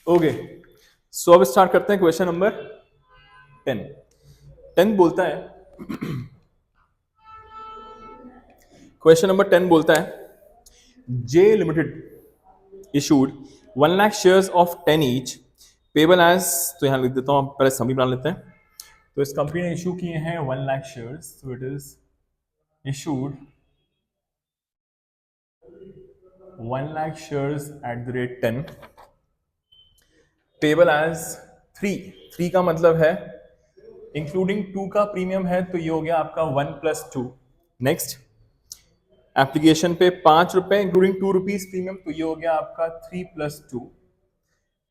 Okay, सो अब start करते हैं क्वेश्चन नंबर 10। 10 बोलता है, क्वेश्चन नंबर 10 बोलता है J limited issued 1 lakh shares of 10 each payable as, तो यहां लिख देता हूं, पहले समी बना लेते हैं। तो इस कंपनी ने इशू किए हैं 1 लाख शेयर्स, तो it is issued 1 lakh shares at the rate 10 payable as 3 का मतलब है इंक्लूडिंग 2 का प्रीमियम है, तो ये हो गया आपका 1+2। नेक्स्ट, एप्लीकेशन पे 5 रुपए इंक्लूडिंग 2 रुपीज प्रीमियम, तो ये हो गया आपका 3+2।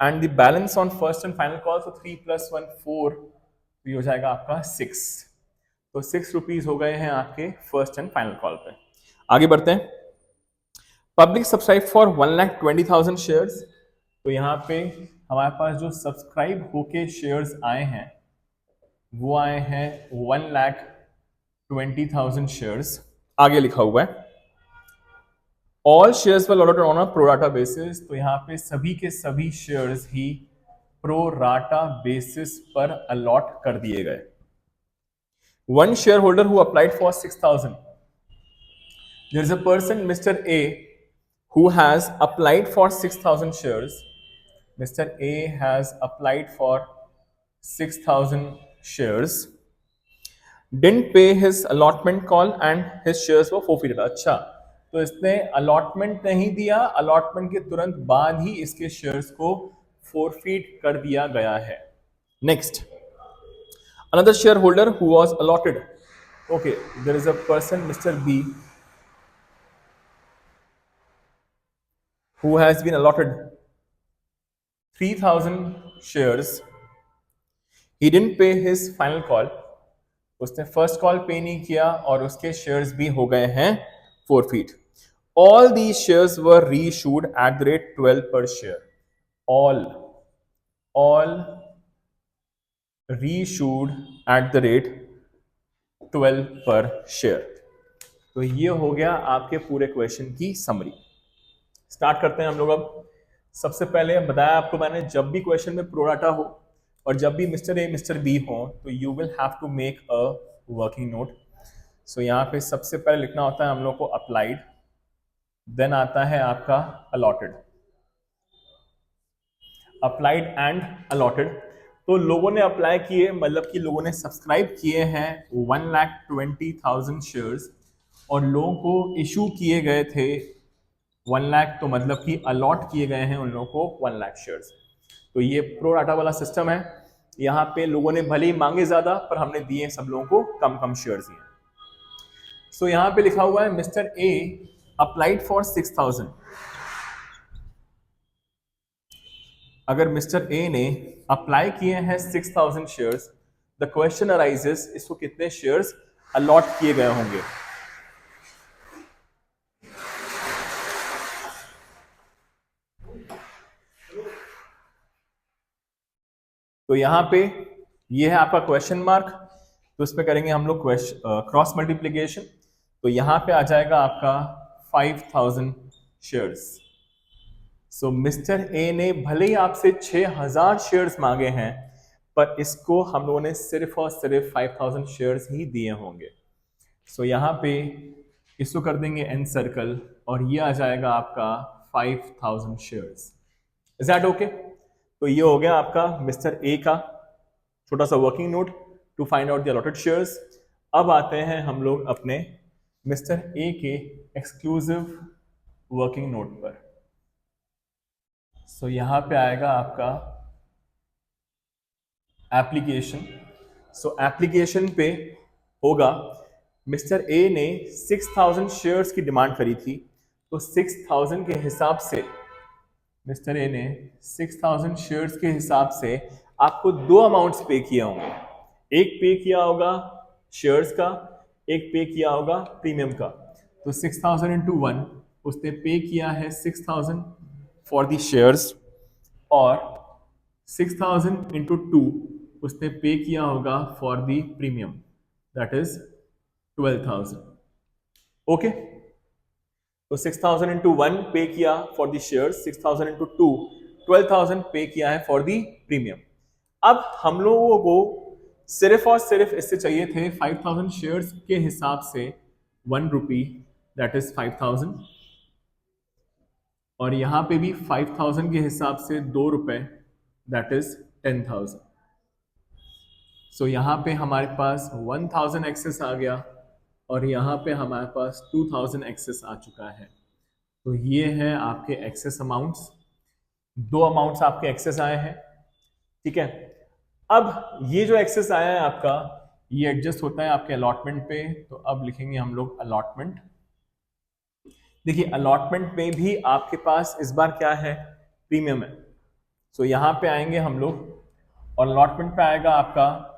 And the balance on first and final call, तो 3+1 4, तो ये हो जाएगा आपका 6। तो 6 रुपीज हो गए हैं आपके फर्स्ट एंड फाइनल कॉल पे। आगे बढ़ते हैं। पब्लिक सब्सक्राइब फॉर 1,20,000 शेयर्स, तो यहाँ पे हमारे पास जो सब्सक्राइब होके शेयर्स आए हैं वो आए हैं 1,20,000 शेयर्स। आगे लिखा हुआ है all shares were allotted on a pro rata basis, तो यहाँ पे सभी के सभी शेयर्स ही प्रोराटा बेसिस पर अलॉट कर दिए गए। One share holder who applied for 6,000, there is a person mister A who has applied for 6,000 shares. Mr. A has applied for 6,000 shares, didn't pay his allotment call and his shares were forfeited। अच्छा, तो इसने allotment नहीं दिया, allotment के तुरंत बाद ही इसके shares को फोरफीट कर दिया गया है। Next, another share holder who was allotted, okay, there is a person mister B who has been allotted 3,000 shares, he didn't pay his final call, उसने फर्स्ट कॉल पे नहीं किया और उसके शेयर्स भी हो गए हैं forfeit. All the shares were reissued at the rate 12 per share, all reissued at the rate 12 per share. तो ये हो गया आपके पूरे क्वेश्चन की समरी। स्टार्ट करते हैं हम लोग। अब सबसे पहले बताया आपको मैंने, जब भी क्वेश्चन में प्रोराटा हो और जब भी मिस्टर ए मिस्टर बी हो, तो you will have to make a working note. So यहाँ पे सबसे पहले लिखना होता है हम लोग को अप्लाइड, देन आता है आपका अलॉटेड, अप्लाइड एंड अलॉटेड। तो लोगों ने अप्लाई किए, मतलब कि लोगों ने सब्सक्राइब किए हैं 1,20,000 शेयर्स और लोगों को इशू किए गए थे 1 लाख, तो मतलब कि अलॉट किए गए हैं उन लोगों को 1 लाख शेयर्स। तो ये प्रो राटा वाला सिस्टम है। यहाँ पे लोगों ने भले ही मांगे ज्यादा, पर हमने दिए सब लोगों को कम कम शेयर्स दिए। सो यहाँ पे लिखा हुआ है मिस्टर ए अप्लाइड फॉर 6,000। अगर मिस्टर ए ने अप्लाई किए हैं 6,000 शेयर्स, द क्वेश्चन अराइजेस, इसको कितने शेयर्स अलॉट किए गए होंगे। तो यहाँ पे ये है आपका क्वेश्चन मार्क, तो इसमें करेंगे हम लोग क्रॉस मल्टीप्लीकेशन। तो यहाँ पे आ जाएगा आपका 5,000 शेयर्स। सो मिस्टर ए ने भले ही आपसे 6,000 शेयर्स मांगे हैं, पर इसको हम लोगों ने सिर्फ और सिर्फ 5,000 शेयर्स ही दिए होंगे। सो यहाँ पे इसको कर देंगे एन सर्कल और ये आ जाएगा आपका 5,000 शेयर्स। Is that okay? तो ये हो गया आपका मिस्टर ए का छोटा सा working note to find out the allotted shares. अब आते हैं हम लोग अपने मिस्टर ए के एक्सक्लूसिव वर्किंग नोट पर। सो यहां पे आएगा आपका एप्लीकेशन। सो एप्लीकेशन पे होगा मिस्टर ए ने 6,000 शेयर्स की डिमांड करी थी, तो 6,000 के हिसाब से मिस्टर ए ने 6,000 शेयर्स के हिसाब से आपको दो अमाउंट्स पे किए होंगे। एक पे किया होगा शेयर्स का, एक पे किया होगा प्रीमियम का। तो 6,000 इंटू 1 उसने पे किया है 6,000 फॉर द शेयर्स, और 6,000 इंटू 2 उसने पे किया होगा for the premium, that is 12,000। Okay, तो 6,000 इंटू 1 पे किया फॉर द शेयर, 6,000 इंटू 2 12,000 पे किया है फॉर द प्रीमियम। अब हम लोगों को सिर्फ और सिर्फ इससे चाहिए थे 5,000 शेयर्स के हिसाब से 1 रुपी, दैट इज 5,000, और यहां पे भी 5,000 के हिसाब से 2 रुपए, दैट इज 10,000। सो यहां पे हमारे पास 1,000 एक्सेस आ गया और यहां पे हमारे पास 2,000 एक्सेस आ चुका है। तो ये है आपके एक्सेस अमाउंट्स, दो अमाउंट्स आपके एक्सेस आए हैं, ठीक है। अब ये जो एक्सेस आया है आपका, ये एडजस्ट होता है आपके अलॉटमेंट पे, तो अब लिखेंगे हम लोग अलॉटमेंट। देखिए अलॉटमेंट में भी आपके पास इस बार क्या है, प्रीमियम है। सो यहां पे आएंगे हम लोग और अलॉटमेंट पे आएगा आपका,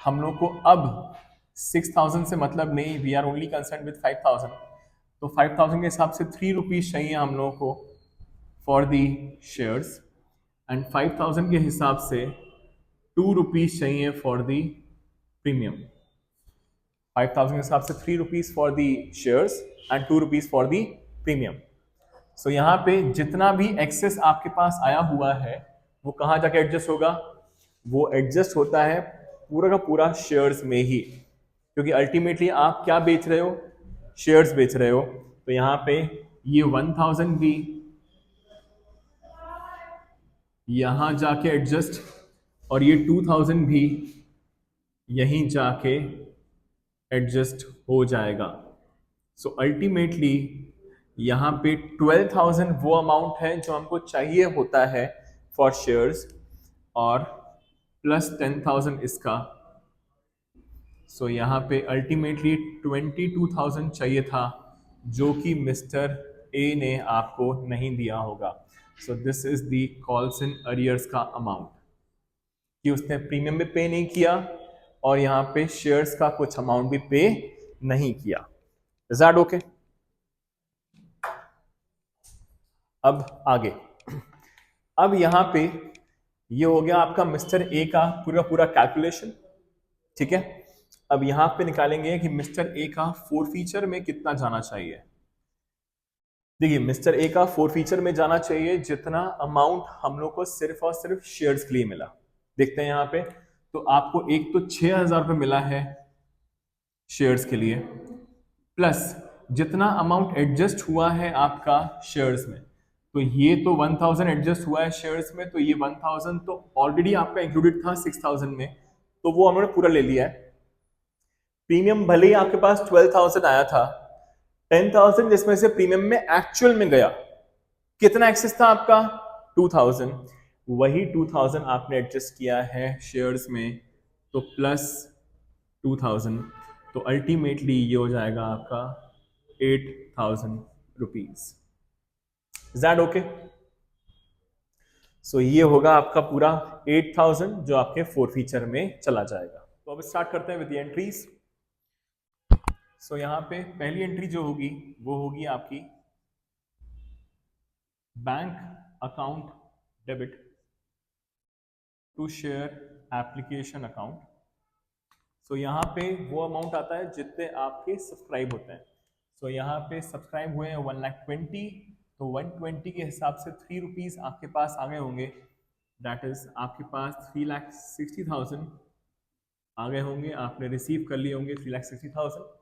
हम लोग को अब 6,000 से मतलब नहीं, we are only concern with 5,000। तो 5,000 के हिसाब से 3 रुपीज चाहिए हम लोगों को फॉर दी शेयर्स, एंड 5,000 के हिसाब से 2 रुपीज चाहिए फॉर दी प्रीमियम। 5,000 के हिसाब से 3 rupees for the shares and 2 rupees for the premium. So यहाँ पे जितना भी एक्सेस आपके पास आया हुआ है वो कहाँ जाके एडजस्ट होगा, वो एडजस्ट होता है पूरा का पूरा शेयर्स में ही, क्योंकि अल्टीमेटली आप क्या बेच रहे हो, शेयर्स बेच रहे हो। तो यहाँ पे ये 1,000 भी यहां जाके एडजस्ट और ये 2,000 भी यहीं जाके एडजस्ट हो जाएगा। सो अल्टीमेटली यहाँ पे 12,000 वो अमाउंट है जो हमको चाहिए होता है फॉर शेयर्स और प्लस 10,000 इसका। सो यहाँ पे अल्टीमेटली 22,000 चाहिए था जो कि मिस्टर ए ने आपको नहीं दिया होगा। So this is the calls in arrears का अमाउंट, कि उसने प्रीमियम भी पे नहीं किया और यहाँ पे शेयर्स का कुछ अमाउंट भी पे नहीं किया। Is that okay? अब आगे, अब यहां पे ये हो गया आपका मिस्टर ए का पूरा पूरा कैलकुलेशन, ठीक है। अब यहां पे निकालेंगे कि मिस्टर ए का फोरफीचर में कितना जाना चाहिए। देखिए मिस्टर ए का फोरफीचर में जाना चाहिए जितना अमाउंट हम लोग को सिर्फ और सिर्फ शेयर्स के लिए मिला। देखते हैं यहां पे, तो आपको एक तो 6,000 रुपये मिला है शेयर्स के लिए, प्लस जितना अमाउंट एडजस्ट हुआ है आपका शेयर्स में, तो ये तो 1,000 एडजस्ट हुआ है शेयर्स में, तो ये 1,000 तो ऑलरेडी आपका इंक्लूडेड था 6,000 में, तो वो हमने पूरा ले लिया है। प्रीमियम भले ही आपके पास 12,000 आया था, 10,000 जिसमें से प्रीमियम में एक्चुअल में गया, कितना एक्सेस था आपका 2,000, वही 2,000 आपने एडजस्ट किया है शेयर्स में, तो प्लस 2,000, तो अल्टीमेटली ये हो जाएगा आपका 8,000 rupees. Is that okay? So ये होगा आपका पूरा 8,000 जो आपके फोरफीचर में चला जाएगा। तो अब स्टार्ट करते हैं विद द एंट्रीज। सो यहाँ पे पहली एंट्री जो होगी वो होगी आपकी bank account debit to share application account. So यहाँ पे वो अमाउंट आता है जितने आपके सब्सक्राइब होते हैं। सो यहाँ पे सब्सक्राइब हुए हैं 1,20,000, तो 120 के हिसाब से 3 रुपीज आपके पास आ गए होंगे, दैट इज आपके पास 3,60,000 आ गए होंगे, आपने रिसीव कर लिए होंगे 3,60,000।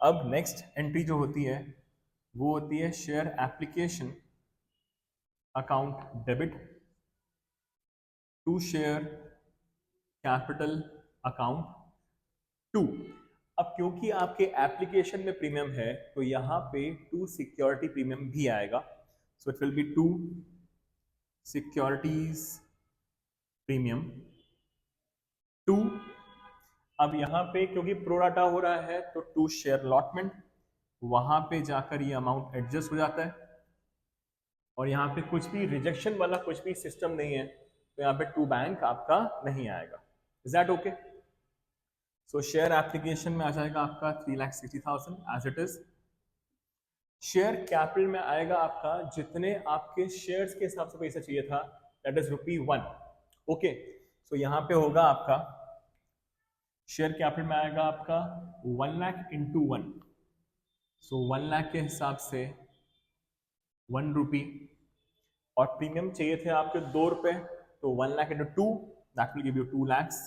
अब नेक्स्ट एंट्री जो होती है वो होती है share application account debit to share capital account 2। अब क्योंकि आपके एप्लीकेशन में प्रीमियम है तो यहां पे 2 सिक्योरिटी प्रीमियम भी आएगा, so it will be 2 securities premium 2। अब यहां पे क्योंकि प्रोराटा हो रहा है तो 2 शेयर अलॉटमेंट, वहां पे जाकर ये अमाउंट एडजस्ट हो जाता है, और यहाँ पे कुछ भी रिजेक्शन वाला कुछ भी सिस्टम नहीं है, तो यहाँ पे 2 बैंक आपका नहीं आएगा। Is that okay? So share application में आ जाएगा आपका 3,60,000 as it is. Share capital में आएगा आपका जितने आपके शेयर्स के हिसाब से पैसा चाहिए था, दैट इज ₹1। ओके, सो यहाँ पे होगा आपका शेयर कैपिटल में आएगा आपका 1 लाख इंटू 1, सो 1 लाख के हिसाब से 1 रुपी, और प्रीमियम चाहिए थे आपके 2 रुपए, तो 1 lakh into 2, that will give you 2 lakhs।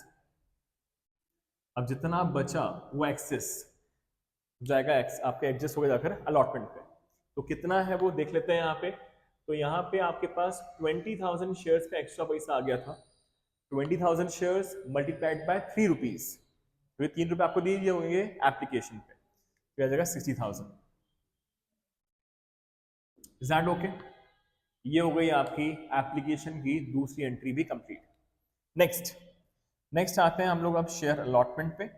अब जितना बचा वो एक्सेस जाएगा, आपके एडजस्ट हो गया जाकर अलॉटमेंट पे। तो कितना है वो देख लेते हैं यहाँ पे। तो यहाँ पे आपके पास 20,000 शेयर्स का एक्स्ट्रा पैसा आ गया था। 20,000 शेयर्स मल्टीप्लाइड बाय 3 रुपीज, तो ये 3 रुपए आपको दिए दिए होंगे एप्लीकेशन पे, तो आ जाएगा 60,000। Is that okay? ये हो गई आपकी एप्लीकेशन की दूसरी एंट्री भी कंप्लीट। नेक्स्ट आते हैं हम लोग अब शेयर अलॉटमेंट पे।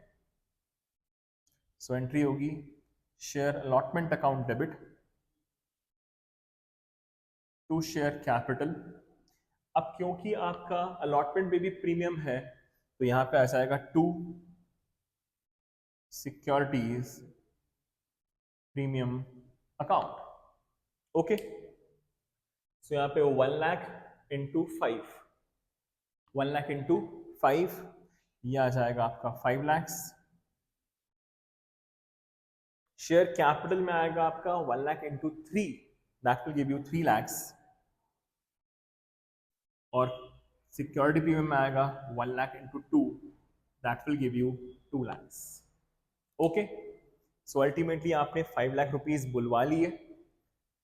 सो एंट्री होगी share allotment account debit to share capital. अब क्योंकि आपका अलॉटमेंट में भी प्रीमियम है, तो यहां पे आ जाएगा to securities premium account. Okay, so यहां पे 1 लाख इंटू 5, 1 लाख इंटू 5, यह आ जाएगा आपका 5 lakhs। शेयर कैपिटल में आएगा आपका 1 lakh into 3, that will give you 3 lakhs। और सिक्योरिटी प्रीमियम में आएगा 1 lakh into 2, that will give you 2 lakhs। Okay, so ultimately आपने 5 लाख रुपीज बुलवा लिए।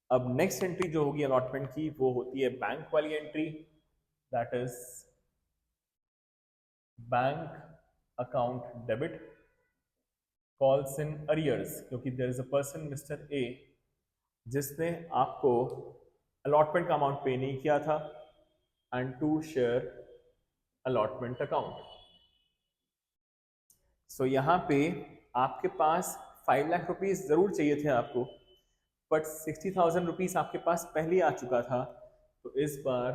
अब नेक्स्ट एंट्री जो होगी अलॉटमेंट की वो होती है बैंक वाली entry, that is bank account debit calls in arrears, क्योंकि there is a person mister A जिसने आपको अलॉटमेंट का अमाउंट पे नहीं किया था, and to share allotment account. So यहां पे आपके पास 5 लाख रुपीज जरूर चाहिए थे आपको, बट 60,000 रुपीज आपके पास पहले आ चुका था, तो इस बार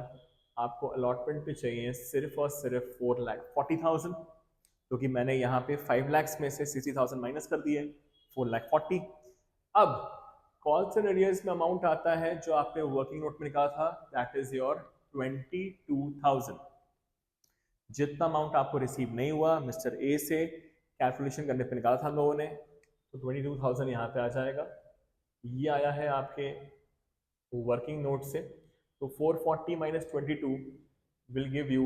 आपको अलॉटमेंट पे चाहिए सिर्फ और सिर्फ 4,40,000, क्योंकि मैंने यहाँ पे 5 lakhs में से 60,000 माइनस कर दिए, 4,40,000। अब कॉल्स एंड एरियर्स में अमाउंट आता है जो आपने वर्किंग नोट में निकाला था, दैट इज योर 22,000। जितना अमाउंट आपको रिसीव नहीं हुआ मिस्टर ए से कैलकुलेशन करने पे निकाला था हम लोगों ने, तो 22,000 यहाँ पे आ जाएगा। ये आया है आपके वर्किंग नोट से, तो 440 minus 22 will give you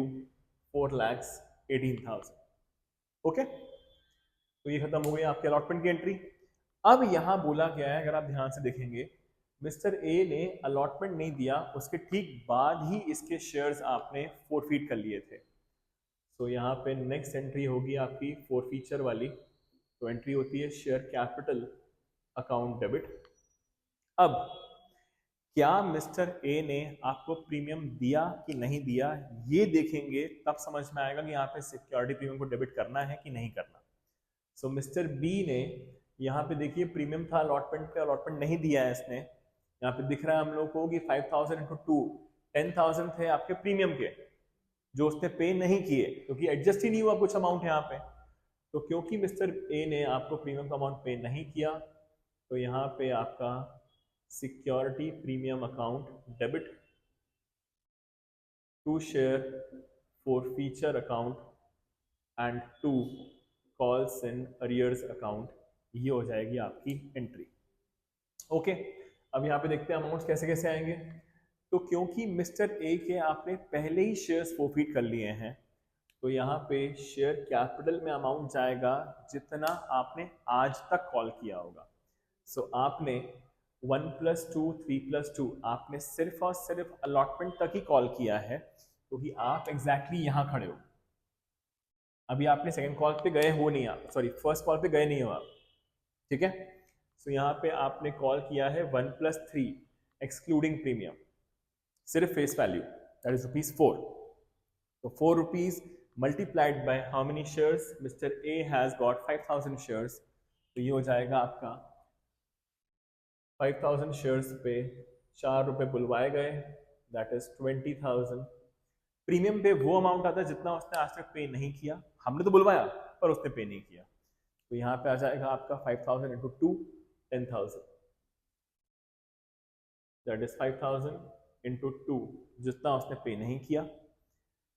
4,18,000। Okay, तो ये खत्म हो गई आपके अलॉटमेंट की एंट्री। अब यहां बोला गया है, अगर आप ध्यान से देखेंगे, मिस्टर ए ने अलॉटमेंट नहीं दिया, उसके ठीक बाद ही इसके शेयर्स आपने फोरफीट कर लिए थे। तो यहाँ पे नेक्स्ट एंट्री होगी आपकी फोरफीचर वाली, तो एंट्री होती है शेयर कैपिटल अकाउंट डेबिट। अब क्या मिस्टर ए ने आपको प्रीमियम दिया कि नहीं दिया, ये देखेंगे, तब समझ में आएगा कि यहाँ पे सिक्योरिटी प्रीमियम को डेबिट करना है कि नहीं करना। सो मिस्टर बी ने यहाँ पे देखिए प्रीमियम था अलॉटमेंट पे, अलॉटमेंट नहीं दिया है इसने। यहाँ पे दिख रहा है हम लोग को कि 5,000 इंटू 2, 10,000 थे आपके प्रीमियम के जो उसने पे नहीं किए, क्योंकि एडजस्ट ही नहीं हुआ कुछ अमाउंट यहाँ पे। तो क्योंकि मिस्टर ए ने आपको प्रीमियम का अमाउंट पे नहीं किया, तो यहाँ पे आपका security premium account debit to share forfeiture account and to calls in arrears account, ये हो जाएगी आपकी एंट्री। ओके, अब यहाँ पे देखते हैं अमाउंट्स कैसे कैसे आएंगे। तो क्योंकि मिस्टर ए के आपने पहले ही शेयर्स फोरफीट कर लिए हैं, तो यहाँ पे शेयर कैपिटल में अमाउंट जाएगा जितना आपने आज तक कॉल किया होगा। सो आपने 1 + 2 3 + 2 आपने सिर्फ और सिर्फ अलॉटमेंट तक ही कॉल किया है, क्योंकि आप एग्जैक्टली यहाँ खड़े हो। अभी आपने सेकंड कॉल पे गए हो नहीं, आप सॉरी फर्स्ट कॉल पे गए नहीं हो आप, ठीक है। सो यहाँ पे आपने कॉल किया है 1 + 3 एक्सक्लूडिंग प्रीमियम, सिर्फ फेस वैल्यू, दैट इज ₹4। तो 4 rupees multiplied by how many shares, mister A has got 5,000 shares, तो ये हो जाएगा आपका 5,000 शेयर्स पे 4 रुपए बुलवाए गए, दैट इज 20,000। प्रीमियम पे वो अमाउंट आता है जितना उसने आज तक पे नहीं किया, हमने तो बुलवाया पर उसने पे नहीं किया, तो यहाँ पे आ जाएगा आपका 5,000 इंटू 2, 10,000, दैट इज 5,000 इंटू 2, जितना उसने पे नहीं किया।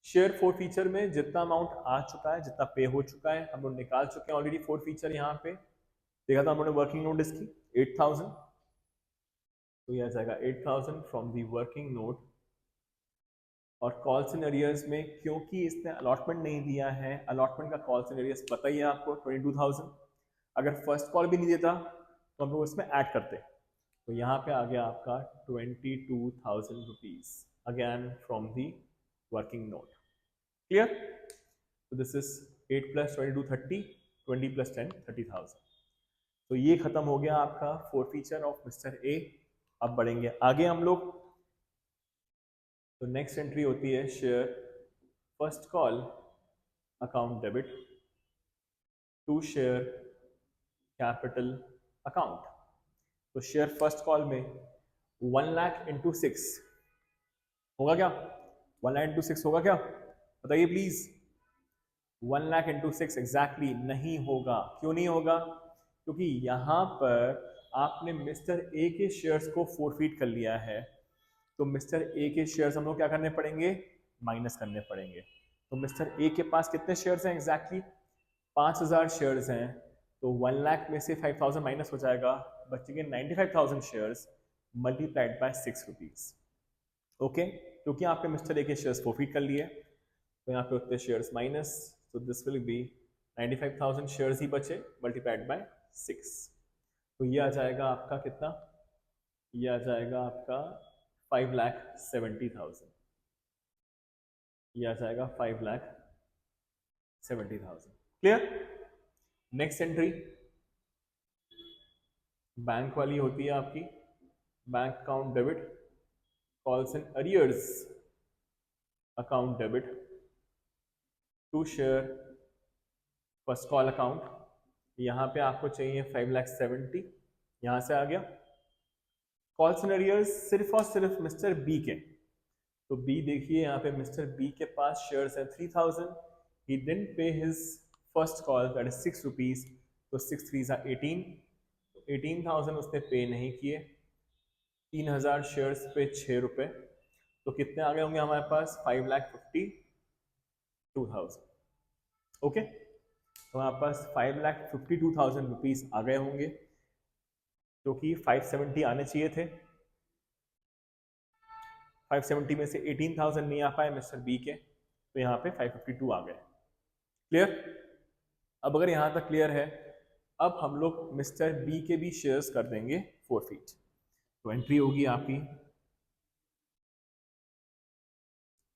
शेयर फोर फीचर में जितना अमाउंट आ चुका है, जितना पे हो चुका है, हम लोग निकाल चुके हैं ऑलरेडी। फोर फीचर यहाँ पे देखा था हम लोगों ने वर्किंग नोट इसकी 8,000, तो ये आ जाएगा 8,000 फ्रॉम दी वर्किंग नोट। और कॉल्स इन अरियर्स में क्योंकि इसने अलॉटमेंट नहीं दिया है, अलॉटमेंट का कॉल्स इन अरियर्स पता ही है आपको 22,000। अगर फर्स्ट कॉल भी नहीं देता तो हम लोग इसमें ऐड करते। तो यहाँ पे आ गया आपका 22,000 rupees again from the working note. Clear? तो दिस इज 8 प्लस 22 30, 20 प्लस 10 30,000। तो ये खत्म हो गया आपका four feature of mister A. अब बढ़ेंगे आगे हम लोग। तो नेक्स्ट एंट्री होती है share first call account debit to share capital account. तो शेयर फर्स्ट कॉल में 1 लाख इंटू 6 होगा क्या? 1 लाख इंटू 6 होगा क्या? बताइए प्लीज। 1 लाख इंटू 6 एग्जैक्टली नहीं होगा। क्यों नहीं होगा? क्योंकि यहां पर आपने मिस्टर ए के शेयर्स को फोरफीट कर लिया है। तो मिस्टर ए के शेयर्स हम लोग क्या करने पड़ेंगे? माइनस करने पड़ेंगे। तो मिस्टर ए के पास कितने शेयर्स हैं एग्जैक्टली? 5,000 शेयर्स हैं। तो 1 लाख में से 5,000 माइनस हो जाएगा, बचेंगे 95,000 shares multiplied by 6 rupees. Okay, क्योंकि आपने मिस्टर ए के शेयर्स फोरफीट कर लिए तो यहाँ पे उतने शेयर्स माइनस, तो दिस विल बी 95,000 शेयर्स ही बचे मल्टीप्लाइड बाय 6। तो ये आ जाएगा आपका कितना? ये आ जाएगा आपका 5,70,000। ये आ जाएगा 5,70,000। क्लियर? नेक्स्ट एंट्री बैंक वाली होती है आपकी। Bank account debit calls in arrears account debit to share first call account. यहाँ पे आपको चाहिए 5,70,000, यहाँ से आ गया। कॉल्स इन अरियर्स सिर्फ और सिर्फ मिस्टर बी के। तो बी देखिए यहाँ पे मिस्टर बी के पास शेयर्स हैं 3,000। ही डिडंट पे his first call that is 6 rupees. तो 6 3 18, 18,000 उसने पे नहीं किए। 3,000 शेयर्स पे 6 रुपए, तो कितने आ गए होंगे हमारे पास? 5,52,000। ओके, तो हमारे पास 5,52,000 रुपीज आ गए होंगे, जो कि 570 आने चाहिए थे। 570 में से 18,000 नहीं आ पाए मिस्टर बी के, तो यहाँ पे 552 आ गए। क्लियर? अब अगर यहाँ तक क्लियर है, अब हम लोग मिस्टर बी के भी शेयर्स कर देंगे फोरफीट। तो एंट्री होगी आपकी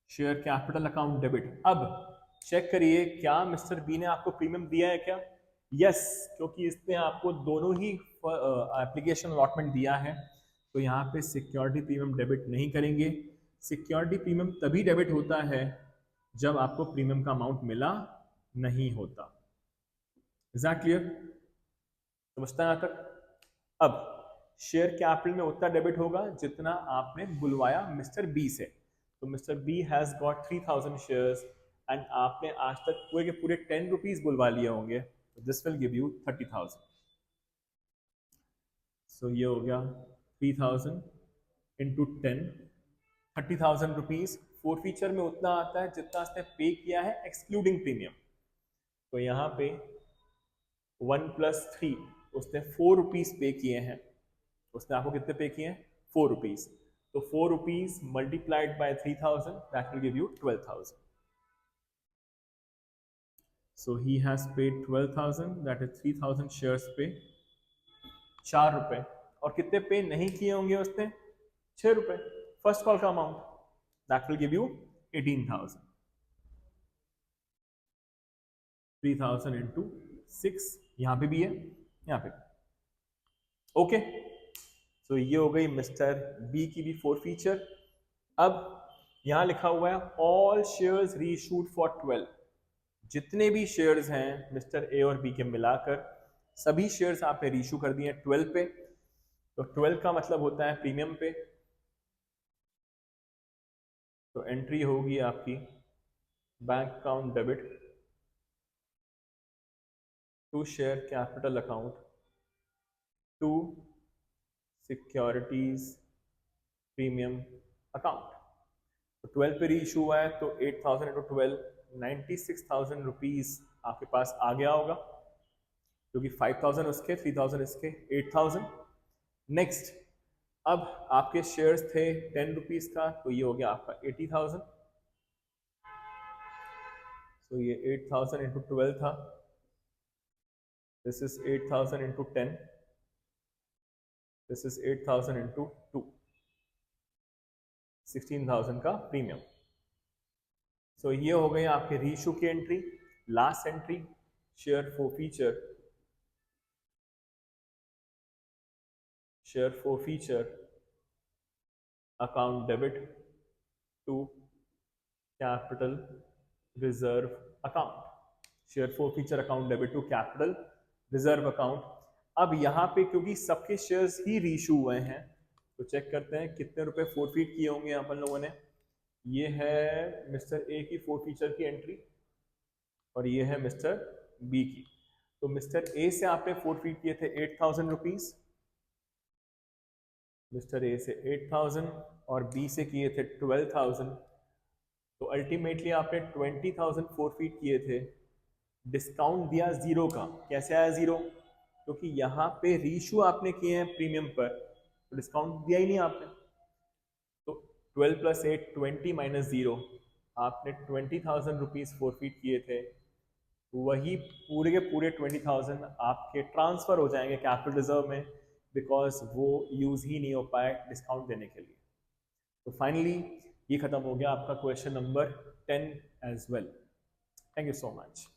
शेयर कैपिटल अकाउंट डेबिट। अब चेक करिए क्या मिस्टर बी ने आपको प्रीमियम दिया है क्या? यस, क्योंकि इसने आपको दोनों ही एप्लीकेशन अलॉटमेंट दिया है। तो यहाँ पे सिक्योरिटी प्रीमियम डेबिट नहीं करेंगे। सिक्योरिटी प्रीमियम तभी डेबिट होता है जब आपको प्रीमियम का अमाउंट मिला नहीं होता। Is that clear? समझता है यहाँ तक? अब शेयर कैपिटल में उतना डेबिट होगा जितना आपने बुलवाया मिस्टर बी से। तो mister B has got 3,000 shares and आपने आज तक पूरे के पूरे 10 रुपीज बुलवा लिए होंगे। तो दिस विल गिव यू 30,000। सो ये हो गया 3,000 इंटू 10, 30,000 रुपीज। फोर फीचर में उतना आता है जितना उसने पे किया है एक्सक्लूडिंग प्रीमियम। तो यहाँ पे 1 प्लस 3, उसने 4 रुपीज पे किए हैं। उसने आपको कितने पे किए हैं? 4 रुपीज। तो 4 rupees multiplied by 3,000 that will give you 12,000। So he has paid 12,000, that is 3,000 shares पे 4 रुपए। और कितने पे नहीं किए होंगे उसने? 6 रुपए। फर्स्ट कॉल का amount that will give you 18,000। 3,000 into 6, यहां पे भी है, यहां पे। ओके, तो ये हो गई मिस्टर बी की भी फोर फीचर। अब यहां लिखा हुआ है ऑल शेयर्स रीइश्यूड फॉर 12। जितने भी शेयर्स हैं मिस्टर ए और बी के मिलाकर सभी शेयर्स आपने रीइश्यू कर दिए 12 पे। तो 12 का मतलब होता है प्रीमियम पे। तो एंट्री होगी आपकी bank account debit to share capital account to securities premium account. तो 12 पे री इशू हुआ है, तो 8,000 इंटू 12, 96,000 रुपीज आपके पास आ गया होगा, क्योंकि 5,000 उसके, 3,000 इसके, 8,000। नेक्स्ट, अब आपके शेयर्स थे 10 रुपीज का, तो ये हो गया आपका 80,000। तो ये 8,000 इंटू 12 था, this is 8,000 into 10, this is 8,000 into 2, 16,000 का प्रीमियम। सो ये हो गई आपके रीइश्यू की entry. Last entry, share forfeiture, share forfeiture account debit to capital reserve account, share forfeiture account debit to capital reserve account. अब यहाँ पे क्योंकि सबके शेयर्स ही रीइश्यू हुए हैं, तो चेक करते हैं कितने रुपए फॉरफीट किए होंगे अपन लोगों ने। ये है मिस्टर ए की फॉरफीचर की एंट्री और ये है मिस्टर बी की। तो मिस्टर ए से आपने फॉरफीट किए थे 8,000 रुपीज, मिस्टर ए से 8,000 और बी से किए थे 12,000। तो अल्टीमेटली आपने 20,000 फॉरफीट किए थे। डिस्काउंट दिया जीरो का। कैसे आया जीरो? क्योंकि यहाँ पे रीइश्यू आपने किए हैं प्रीमियम पर, तो डिस्काउंट दिया ही नहीं आपने। तो 12 प्लस 8 20 माइनस जीरो, आपने 20,000 रुपीज फॉरफीट किए थे। वही पूरे के पूरे 20,000 आपके ट्रांसफर हो जाएंगे कैपिटल रिजर्व में, बिकॉज वो यूज ही नहीं हो पाए डिस्काउंट देने के लिए। तो फाइनली ये खत्म हो गया आपका question number 10 as well. Thank you so much.